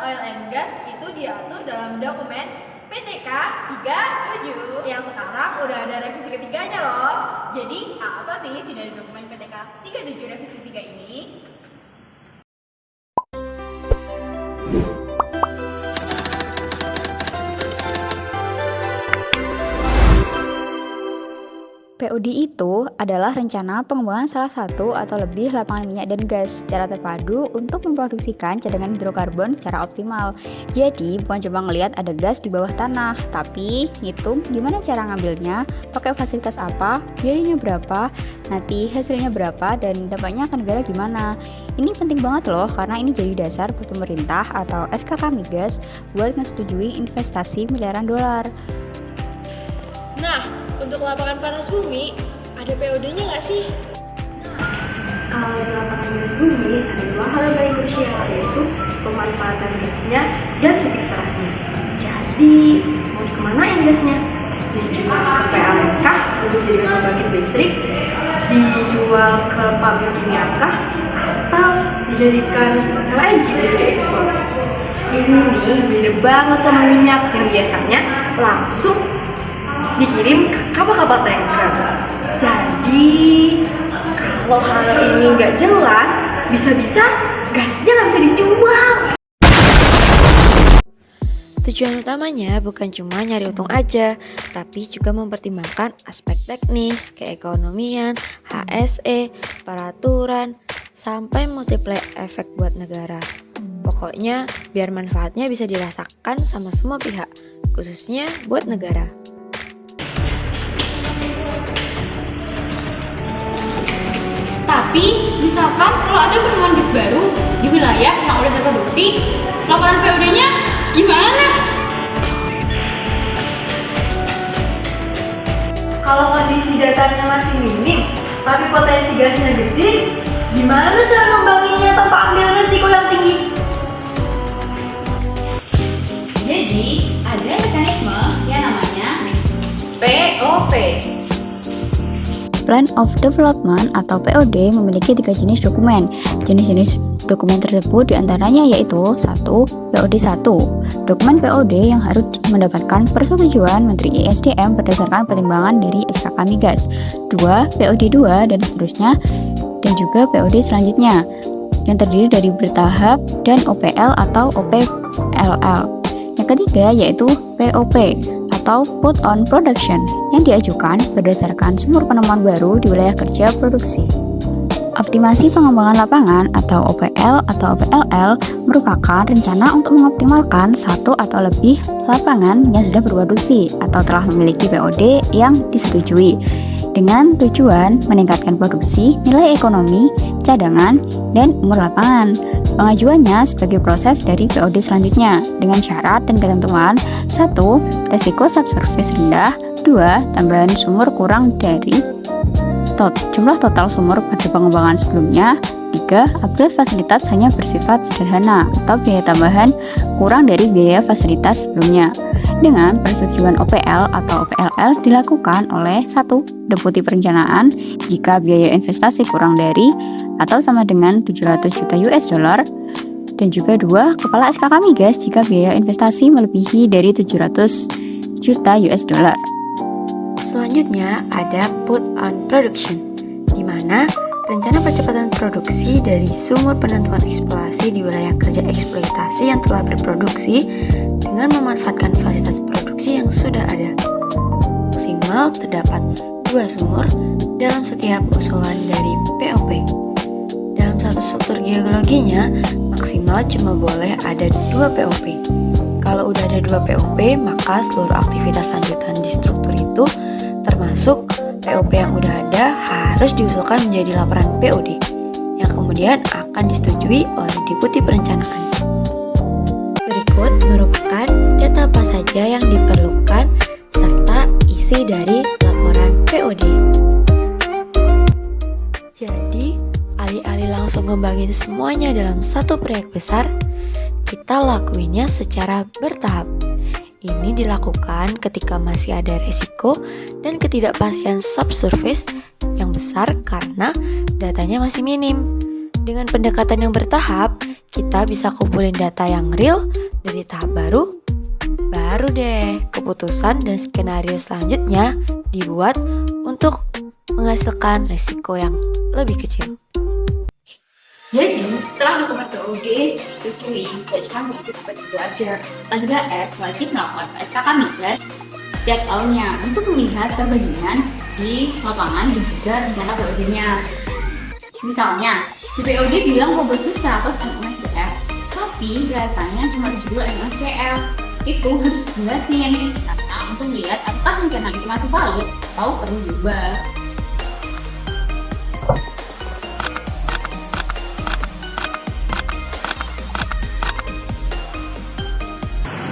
oil and gas itu diatur dalam dokumen PTK 37 yang sekarang udah ada revisi ketiganya loh. Jadi apa sih isi dari dokumen PTK 37 revisi 3 ini? POD itu adalah rencana pengembangan salah satu atau lebih lapangan minyak dan gas secara terpadu untuk memproduksikan cadangan hidrokarbon secara optimal. Jadi bukan cuma ngelihat ada gas di bawah tanah, tapi ngitung gimana cara ngambilnya, pakai fasilitas apa, biayanya berapa, nanti hasilnya berapa, dan dampaknya ke negara gimana. Ini penting banget loh, karena ini jadi dasar buat pemerintah atau SKK Migas buat menyetujui investasi miliaran dolar. Nah, untuk lapangan panas bumi, ada POD-nya nggak sih? Kalau di lapangan gas bumi, ada dua hal yang paling krusial, yaitu pemanfaatan gasnya dan titik serahnya. Jadi, mau dikemanain gasnya? Dijual ke PLN kah untuk jadi pembangkit listrik? Dijual ke pabrik kimia kah? Atau dijadikan LNG untuk diekspor? Ini nih beda banget sama minyak yang biasanya langsung dikirim ke kapal-kapal tanker. Jadi kalau hal ini nggak jelas, bisa-bisa gasnya nggak bisa dijual. Tujuan utamanya bukan cuma nyari untung aja, tapi juga mempertimbangkan aspek teknis, keekonomian, HSE, peraturan, sampai multiplier efek buat negara. Pokoknya biar manfaatnya bisa dirasakan sama semua pihak, khususnya buat negara. Tapi, misalkan kalau ada penemuan gas baru di wilayah yang udah terproduksi, laporan POD-nya gimana? Kalau kondisi datanya masih minim, tapi potensi gasnya gede, gimana cara membangunnya tanpa ambil resiko yang tinggi? Jadi, ada mekanisme yang namanya POP. Plan of Development atau POD memiliki 3 jenis dokumen. Jenis-jenis dokumen tersebut diantaranya yaitu 1. POD 1. Dokumen POD yang harus mendapatkan persetujuan Menteri ESDM berdasarkan pertimbangan dari SKK Migas. 2. POD 2 dan seterusnya, dan juga POD selanjutnya yang terdiri dari bertahap dan OPL atau OPLL. Yang ketiga yaitu POP atau Put on Production yang diajukan berdasarkan sumur penemuan baru di wilayah kerja produksi. Optimasi pengembangan lapangan atau OPL atau OPLL merupakan rencana untuk mengoptimalkan satu atau lebih lapangan yang sudah berproduksi atau telah memiliki POD yang disetujui dengan tujuan meningkatkan produksi, nilai ekonomi, cadangan, dan umur lapangan. Pengajuannya sebagai proses dari POD selanjutnya dengan syarat dan ketentuan 1. Resiko subsurface rendah. 2. Tambahan sumur kurang dari jumlah total sumur pada pengembangan sebelumnya. 3. Upgrade fasilitas hanya bersifat sederhana atau biaya tambahan kurang dari biaya fasilitas sebelumnya. Dengan persetujuan OPL atau OPLL dilakukan oleh 1. Deputi Perencanaan jika biaya investasi kurang dari atau sama dengan 700 juta US dollar, dan juga 2. Kepala SKK Migas jika biaya investasi melebihi dari 700 juta US dollar. Selanjutnya ada Put on Production, di mana rencana percepatan produksi dari sumur penentuan eksplorasi di wilayah kerja eksploitasi yang telah berproduksi dengan memanfaatkan fasilitas produksi yang sudah ada. Maksimal terdapat 2 sumur dalam setiap usulan dari POP. Dalam satu struktur geologinya, maksimal cuma boleh ada 2 POP. Kalau udah ada 2 POP, maka seluruh aktivitas lanjutan di struktur itu, termasuk POP yang udah ada, harus diusulkan menjadi laporan POD, yang kemudian akan disetujui oleh Deputi Perencanaan. Berikut merupakan data apa saja yang diperlukan, serta isi dari laporan POD. Jadi, alih-alih langsung ngembangin semuanya dalam satu proyek besar, kita lakuinnya secara bertahap. Ini dilakukan ketika masih ada resiko dan ketidakpastian subsurface yang besar karena datanya masih minim. Dengan pendekatan yang bertahap, kita bisa kumpulin data yang real dari tahap baru deh keputusan dan skenario selanjutnya dibuat untuk menghasilkan risiko yang lebih kecil. Jadi, setelah dokumen POD disetujui, gak cuma begitu sampai itu aja. Tangga S wajib melakukan PSKK migas setiap tahunnya untuk melihat perbandingan di lapangan dan juga rencana POD-nya. Misalnya, di POD bilang komposisi 100 MMSCF, tapi kelihatannya cuma 72 MMSCF. Itu harus dijelasin, karena untuk melihat apakah rencana itu masih valid atau perlu diubah.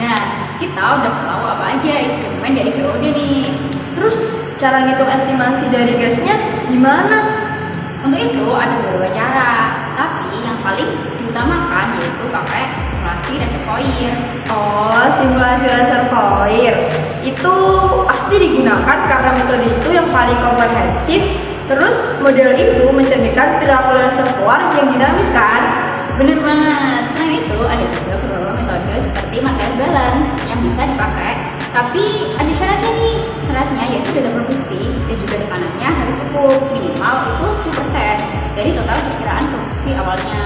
Nah, kita udah tahu apa aja isi dokumen dari POD nih. Terus cara ngitung estimasi dari gasnya gimana? Untuk itu ada beberapa cara, tapi yang paling diutamakan yaitu pakai simulasi reservoir. Oh, simulasi reservoir itu pasti digunakan karena metode itu yang paling komprehensif. Terus model itu mencerminkan perilaku reservoir yang dinamis kan? Bener banget. Selain itu ada juga beberapa metode seperti material balance yang bisa dipakai. Tapi ada syaratnya nih. Syaratnya yaitu data produksi dan juga tekanannya harus cukup, minimal itu 10% dari total perkiraan produksi awalnya.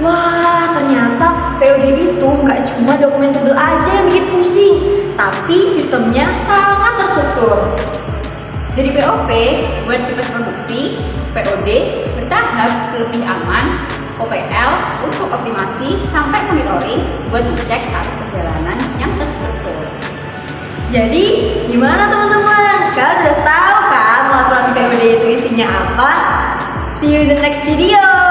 Wah, ternyata POD itu nggak cuma dokumen tebel aja yang bikin pusing, tapi sistemnya sangat terstruktur. Dari POP buat cepat produksi, POD bertahap lebih aman, OPL untuk optimasi sampai monitoring buat ngecek arus perjalanan yang terstruktur. Jadi, gimana teman-teman? Kalian udah tahu kan laporan POD itu isinya apa? See you in the next video!